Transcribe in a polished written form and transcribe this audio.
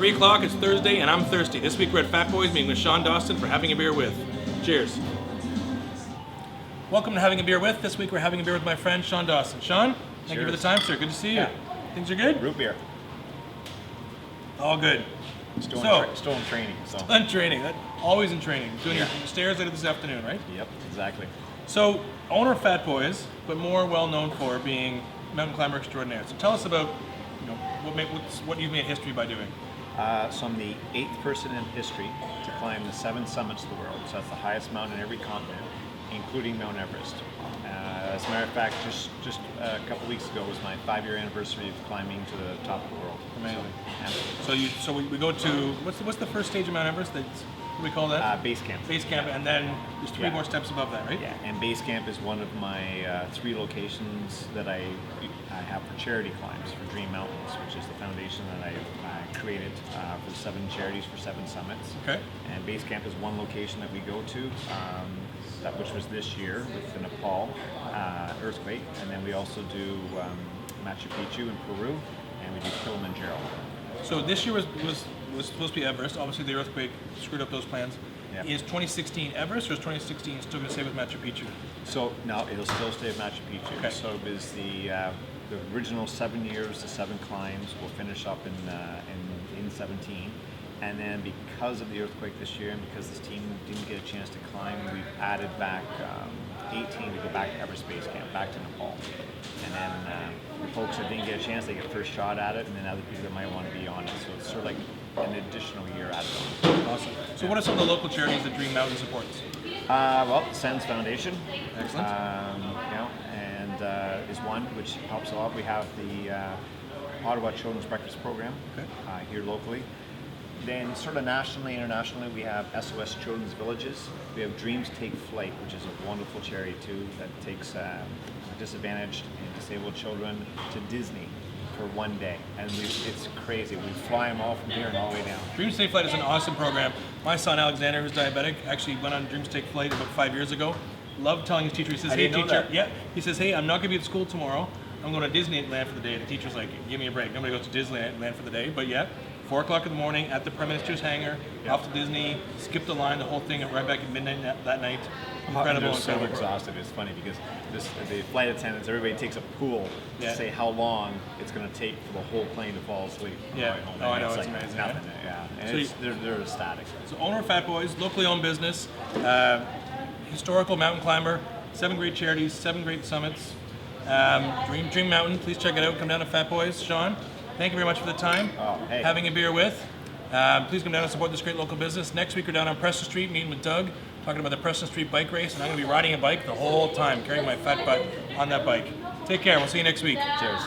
3 o'clock, it's Thursday, and I'm thirsty. This week we're at Fat Boys meeting with Shawn Dawson for Having a Beer With. Cheers. Welcome to Having a Beer With. This week we're having a beer with my friend Shawn Dawson. Shawn, thank you for the time, sir. Good to see you. Yeah. Things are good? Root beer. All good. Still in training. So. Still in training. Always in training. Doing your stairs later this afternoon, right? Yep, exactly. So, owner of Fat Boys, but more well known for being mountain climber extraordinaire. So tell us about what you've made history by doing. So I'm the 8th person in history to climb the 7 summits of the world. So that's the highest mountain in every continent, including Mount Everest. As a matter of fact, just a couple weeks ago was my 5-year anniversary of climbing to the top of the world. Amazing. So we go to what's the first stage of Mount Everest? What do we call that? Base camp. Base camp, and then there's 3 more steps above that, right? Yeah, and base camp is one of my 3 locations that I have for charity climbs for Dream Mountains, which is the foundation that I created for 7 charities for 7 summits. Okay. And base camp is one location that we go to, which was this year with the Nepal earthquake, and then we also do Machu Picchu in Peru, and we do Kilimanjaro. So this year was supposed to be Everest. Obviously, the earthquake screwed up those plans. Yep. Is 2016 Everest, or is 2016 still going to stay with Machu Picchu? So no, it'll still stay at Machu Picchu. Okay. So it was the original 7 years, the 7 climbs will finish up in 17. And then because of the earthquake this year, and because this team didn't get a chance to climb, we've added back 18 to go back to Everest Base Camp, back to Nepal. And then the folks that didn't get a chance, they get first shot at it, and then other people that might want to be on it. So it's sort of like an additional year added on. Awesome. So what are some of the local charities that Dream Mountain supports? Well, SENS Foundation. Excellent. Is one which helps a lot. We have the Ottawa Children's Breakfast Program here locally. Then sort of nationally, internationally, we have SOS Children's Villages. We have Dreams Take Flight, which is a wonderful charity too, that takes disadvantaged and disabled children to Disney for one day. And it's crazy. We fly them all from here and all the way down. Dreams Take Flight is an awesome program. My son Alexander, who's diabetic, actually went on Dreams Take Flight about 5 years ago. Loved telling his teacher, he says, "Hey teacher," he says, "Hey, I'm not going to be at school tomorrow. I'm going to Disneyland for the day." The teacher's like, "Give me a break. Nobody goes to Disneyland for the day." But 4 o'clock in the morning at the Prime Minister's hangar, off to Disney, skipped the line, the whole thing, and right back at midnight that night. Incredible. They're so exhausted. It's funny because the flight attendants, everybody takes a pool to say how long it's going to take for the whole plane to fall asleep. Yeah. I know. It's like amazing. Nothing. Yeah. And So they're ecstatic. So owner of Fat Boys, locally owned business, historical mountain climber, 7 great charities, 7 great summits. Dream Mountain, please check it out. Come down to Fat Boys. Shawn, thank you very much for the time. Having a beer with. Please come down and support this great local business. Next week we're down on Preston Street meeting with Doug, talking about the Preston Street bike race, and I'm going to be riding a bike the whole time, carrying my fat butt on that bike. Take care. We'll see you next week. Cheers.